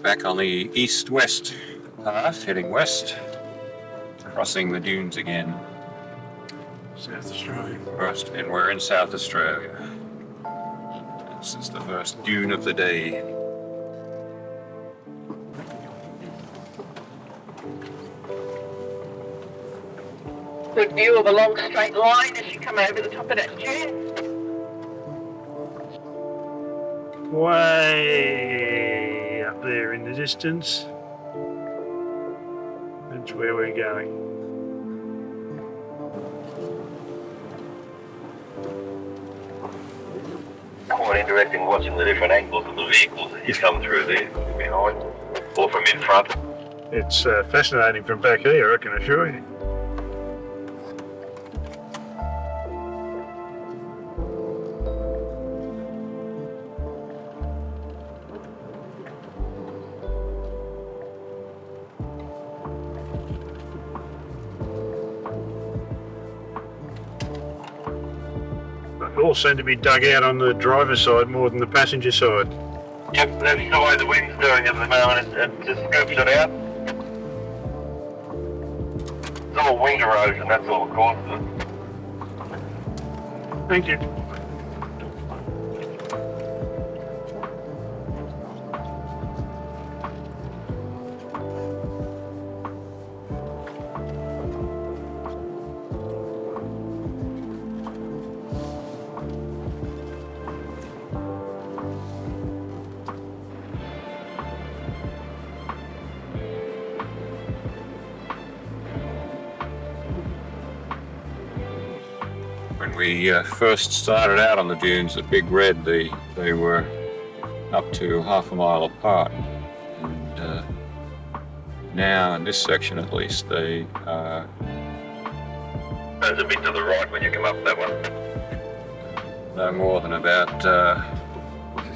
back on the east-west path, heading west, crossing the dunes again. South Australia. First, and we're in South Australia. This is the first dune of the day. Good view of a long straight line as you come over the top of that dune. Way up there in the distance. That's where we're going. Quite interesting watching the different angles of the vehicles as you come through there, behind or from in front. It's fascinating from back here, I can assure you. All seem to be dug out on the driver's side more than the passenger side. Yep, that's the way the wind's doing at the moment. It just scoops it out. It's all wind erosion, that's all causes it. Thank you. When we first started out on the dunes at Big Red, they were up to half a mile apart. And now, in this section at least, they are... There's a bit to the right when you come up that one. no more than about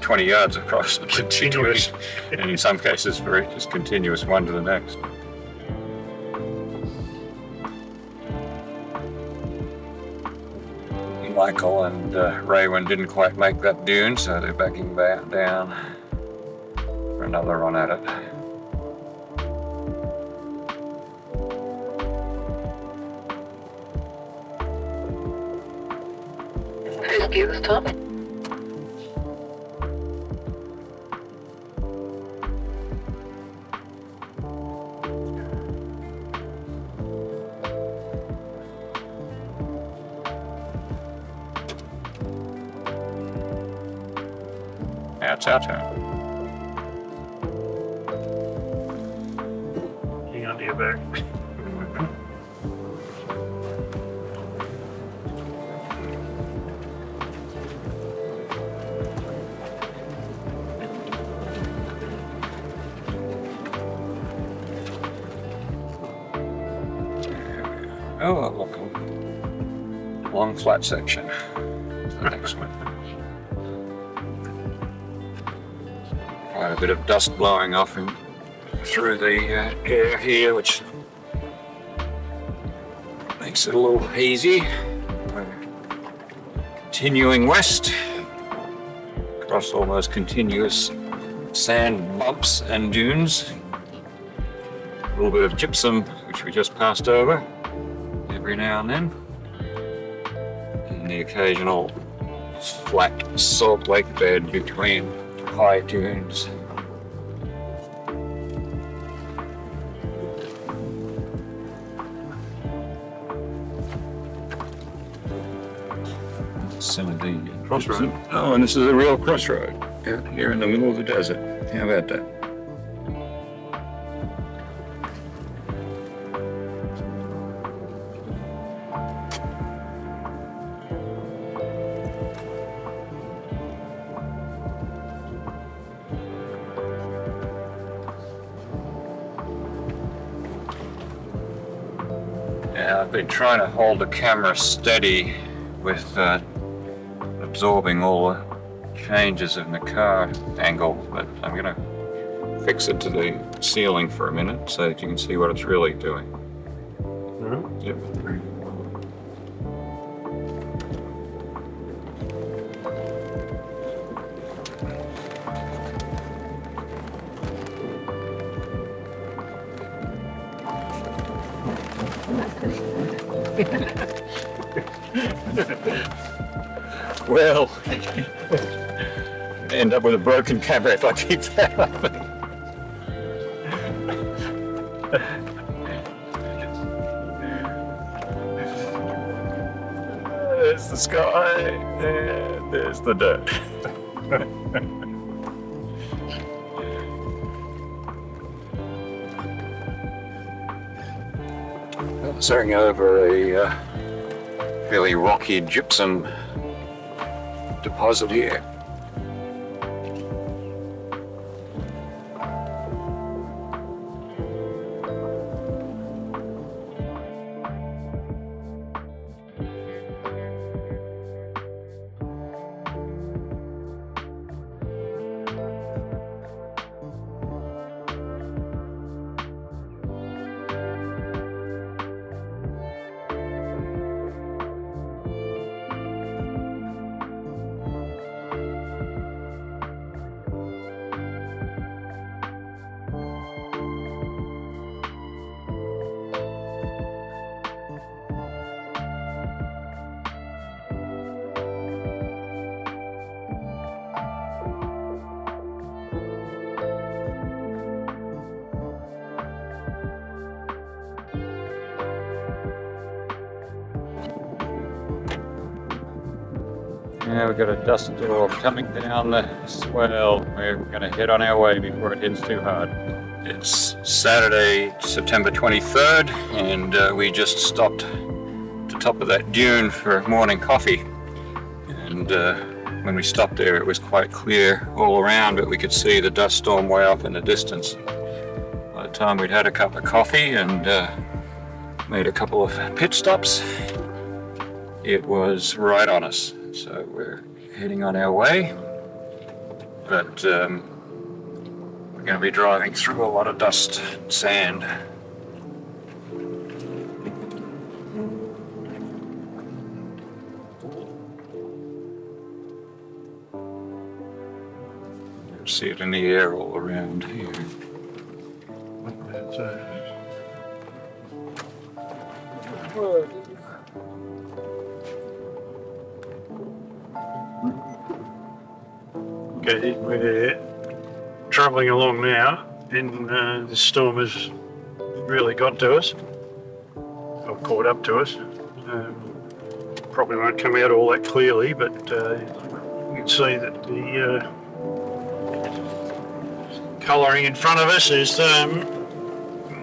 20 yards across, continuous, and in some cases very just continuous one to the next. Michael and Raywin didn't quite make that dune, so they're backing back down for another run at it. First view was top. Now it's our turn. Hang on to your back. Oh, look, a long flat section. The next one. Quite a bit of dust blowing off through the air here, which makes it a little hazy. We're continuing west across almost continuous sand bumps and dunes. A little bit of gypsum, which we just passed over every now and then, and the occasional flat salt lake bed between high dunes. Some of the Crossroad. Oh, and this is a real crossroad out here in the middle of the desert. How about that? Yeah, I've been trying to hold the camera steady with absorbing all the changes in the car angle, but I'm going to fix it to the ceiling for a minute so that you can see what it's really doing. Mm-hmm. Yep. Well, end up with a broken camera if I keep that up. There's the sky, and there's the dirt. Staring over a fairly rocky gypsum deposit here. Yeah, we've got a dust storm coming down the swell. We're going to head on our way before it hits too hard. It's Saturday, September 23rd, and we just stopped at the top of that dune for morning coffee. And when we stopped there, it was quite clear all around, but we could see the dust storm way off in the distance. By the time we'd had a cup of coffee and made a couple of pit stops, it was right on us. So we're heading on our way, but we're going to be driving through a lot of dust and sand. You see it in the air all around here. Okay, we're travelling along now, and the storm has really got to us, or caught up to us. Probably won't come out all that clearly, but you can see that the colouring in front of us is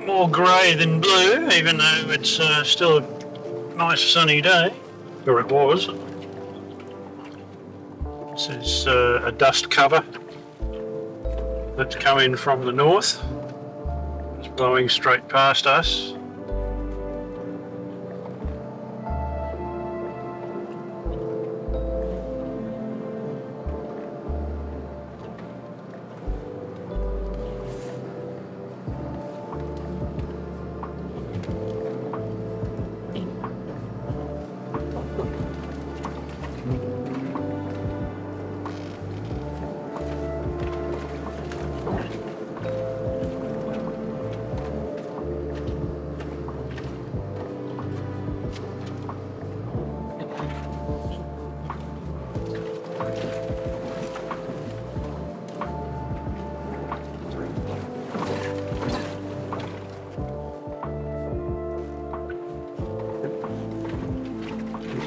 more grey than blue, even though it's still a nice sunny day, or it was. This is a dust cover that's coming from the north. It's blowing straight past us.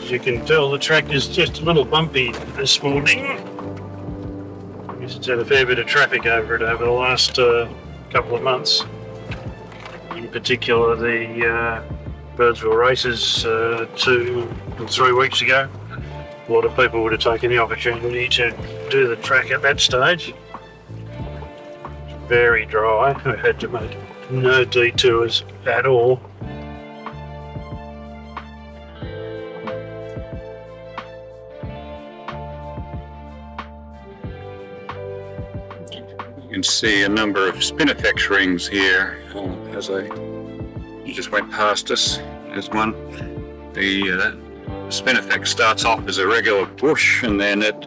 As you can tell, the track is just a little bumpy this morning. I guess it's had a fair bit of traffic over it over the last couple of months. In particular, the Birdsville races 2 or 3 weeks ago. A lot of people would have taken the opportunity to do the track at that stage. It's very dry. I had to make no detours at all. You can see a number of spinifex rings here as you just went past us. There's one. The spinifex starts off as a regular bush, and then it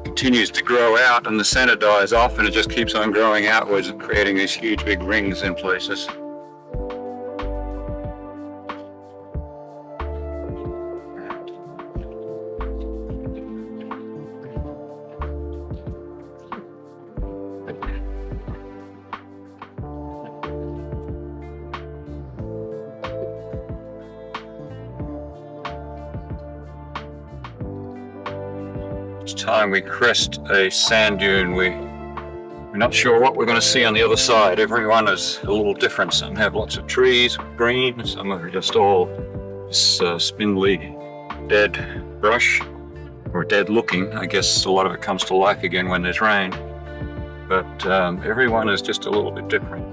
continues to grow out, and the centre dies off, and it just keeps on growing outwards and creating these huge big rings in places. Each time we crest a sand dune, we're not sure what we're going to see on the other side. Every one is a little different. Some have lots of trees, green, some are just all this spindly, dead brush, or dead looking. I guess a lot of it comes to life again when there's rain. But every one is just a little bit different.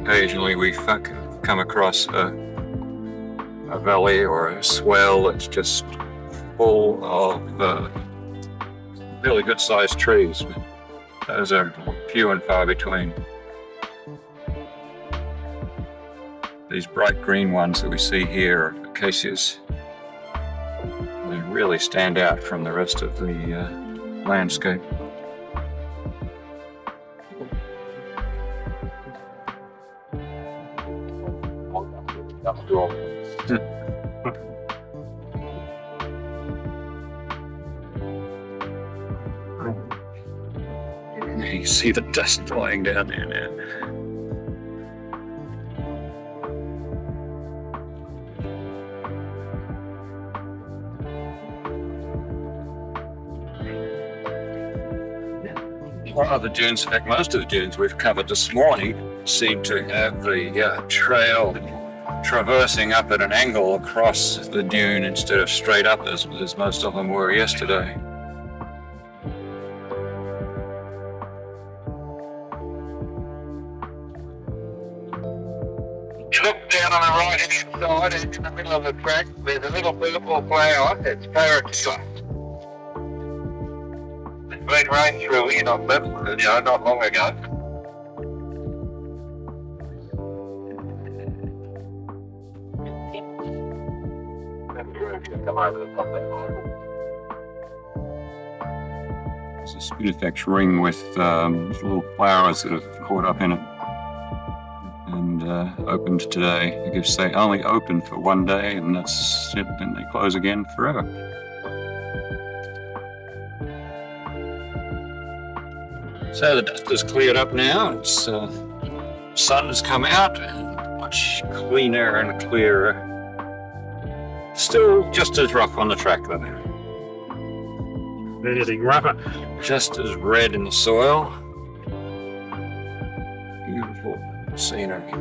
Occasionally we come across a valley or a swell that's just full of really good sized trees. Those are few and far between. These bright green ones that we see here are acacias. They really stand out from the rest of the landscape. You see the dust flying down there now. One of the dunes, in fact most of the dunes we've covered this morning, seem to have the trail traversing up at an angle across the dune instead of straight up as most of them were yesterday. You look down on the right hand side and in the middle of the track there's a little purple flower. It's Poeppel. It's been rained through here not long ago. Come over the top there. There's a spinifex ring with little flowers that have caught up in it and opened today. I guess they only open for one day and that's it, then they close again forever. So the dust has cleared up now. It's sun has come out, much cleaner and clearer. Still just as rough on the track though. Anything rougher. Just as red in the soil. Beautiful scenery.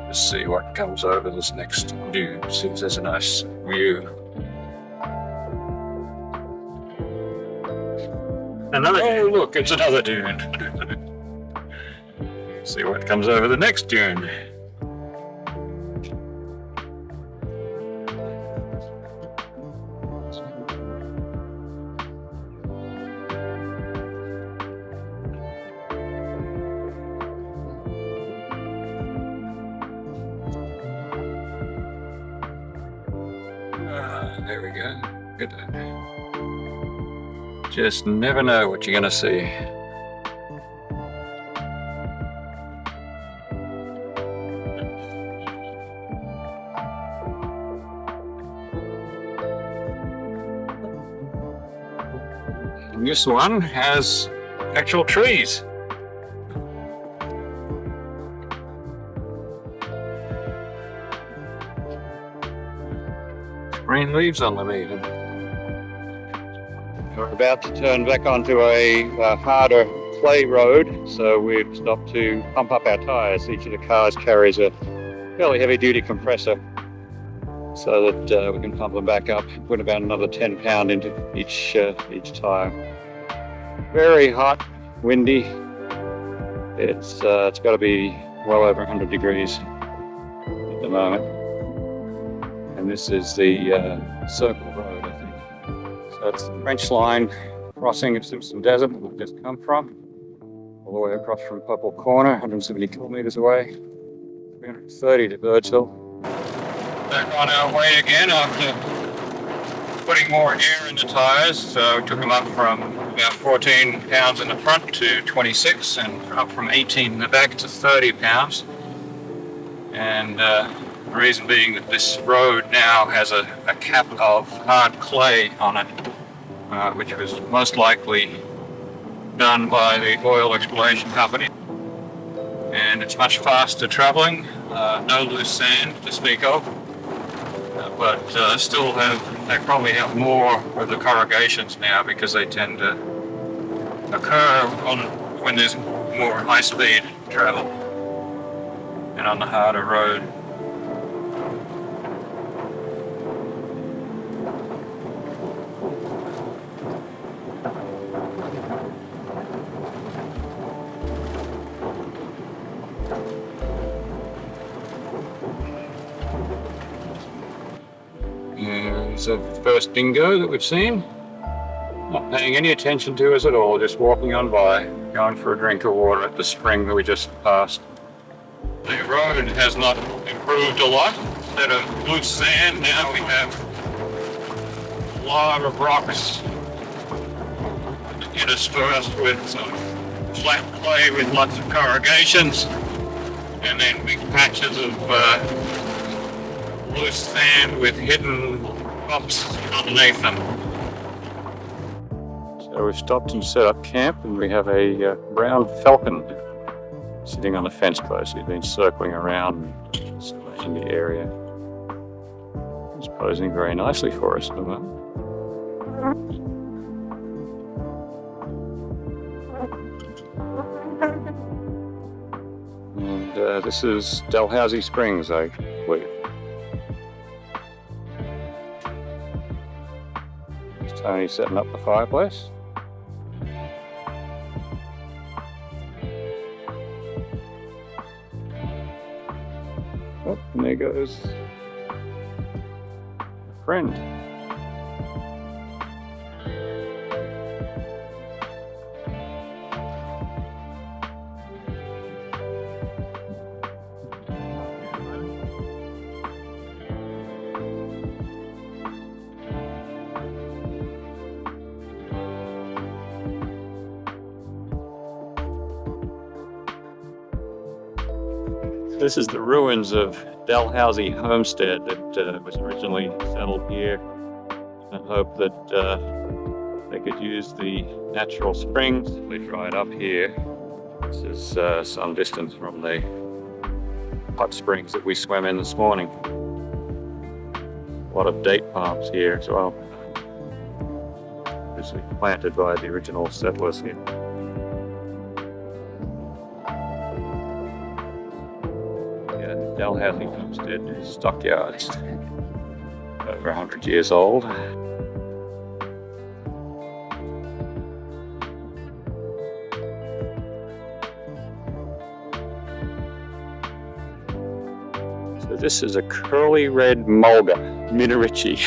Let's see what comes over this next dune. See if there's a nice view. Oh look, it's another dune. See what comes over the next dune. There we go. Good. Just never know what you're going to see. And this one has actual trees. Green leaves on them even. We're about to turn back onto a harder clay road, so we've stopped to pump up our tyres. Each of the cars carries a fairly heavy-duty compressor so that we can pump them back up, put about another 10 pound into each tyre. Very hot, windy. It's got to be well over 100 degrees at the moment. And this is the Circle Road, I think. So it's the French line crossing of Simpson Desert that we've just come from, all the way across from Poeppel Corner, 170 kilometres away, 330 to Birdsville. Back on our way again after putting more air in the tyres. So we took them up from about 14 pounds in the front to 26 and up from 18 in the back to 30 pounds. And the reason being that this road now has a cap of hard clay on it, which was most likely done by the oil exploration company. And it's much faster travelling, No loose sand to speak of, but still they probably have more of the corrugations now because they tend to occur when there's more high-speed travel and on the harder road. It's the first dingo that we've seen. Not paying any attention to us at all, just walking on by, going for a drink of water at the spring that we just passed. The road has not improved a lot. Instead of loose sand, now we have a lot of rocks interspersed with some flat clay with lots of corrugations, and then big patches of loose sand with hidden bumps underneath them. So we've stopped and set up camp, and we have a brown falcon sitting on the fence post. He's been circling around in the area. He's posing very nicely for us at the moment. And this is Dalhousie Springs, I believe. There's Tony setting up the fireplace. Oh, and there goes a friend. This is the ruins of Dalhousie Homestead that was originally settled here in the hope that they could use the natural springs. They dried up here. This is some distance from the hot springs that we swam in this morning. A lot of date palms here as well. Obviously planted by the original settlers here. Dalhousie Homestead stockyards, over 100 years old. So this is a curly red mulga, Minarichi,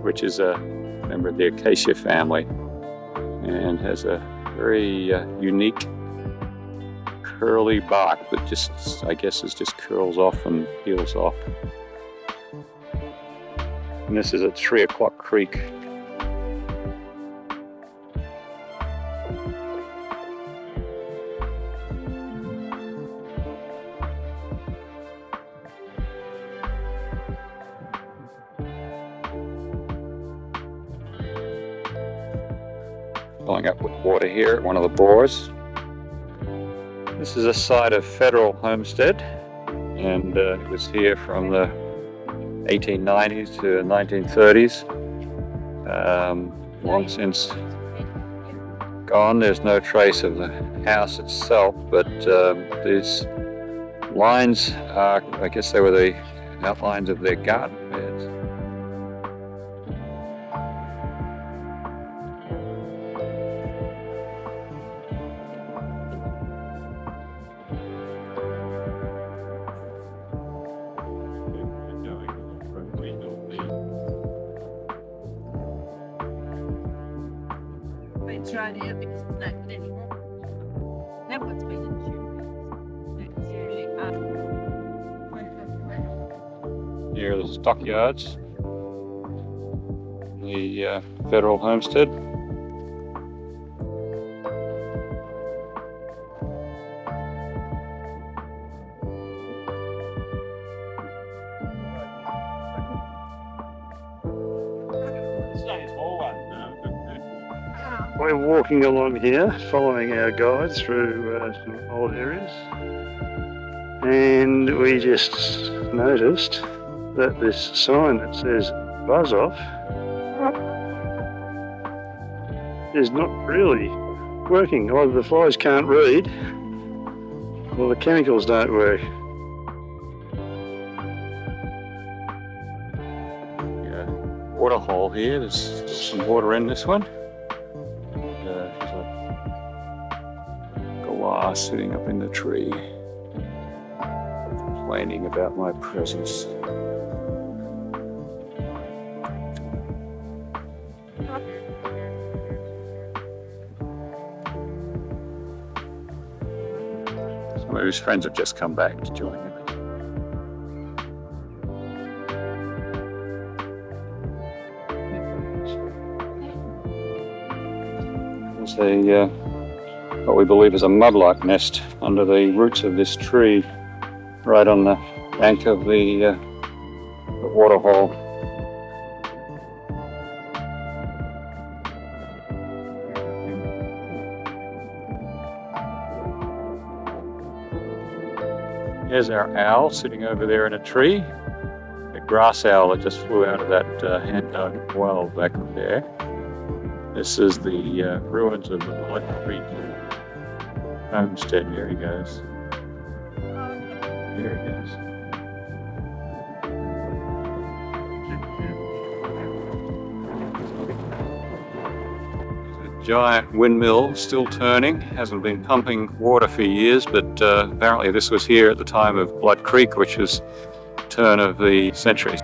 which is a member of the acacia family and has a very unique curly bark that just, I guess, just curls off and peels off. And this is at 3 O'Clock Creek. Filling up with water here at one of the bores. This is a site of federal homestead, and it was here from the 1890s to 1930s. Long since gone. There's no trace of the house itself, but these lines are, I guess they were the outlines of their garden beds. It's right here because it's not good anymore. That one's been insured. Here are the stockyards, the federal homestead. We're walking along here, following our guides through some old areas. And we just noticed that this sign that says buzz off is not really working. Either the flies can't read or the chemicals don't work. Yeah, water hole here. There's some water in this one. There's a glass sitting up in the tree, complaining about my presence. Some of his friends have just come back to join him. There's a what we believe is a mud-like nest under the roots of this tree, right on the bank of the water hole. Here's our owl sitting over there in a tree. The grass owl that just flew out of that hand-dug well back there. This is the ruins of the Blood Creek homestead. Here he goes. Here he goes. Giant windmill still turning, hasn't been pumping water for years, but apparently this was here at the time of Blood Creek, which is turn of the century.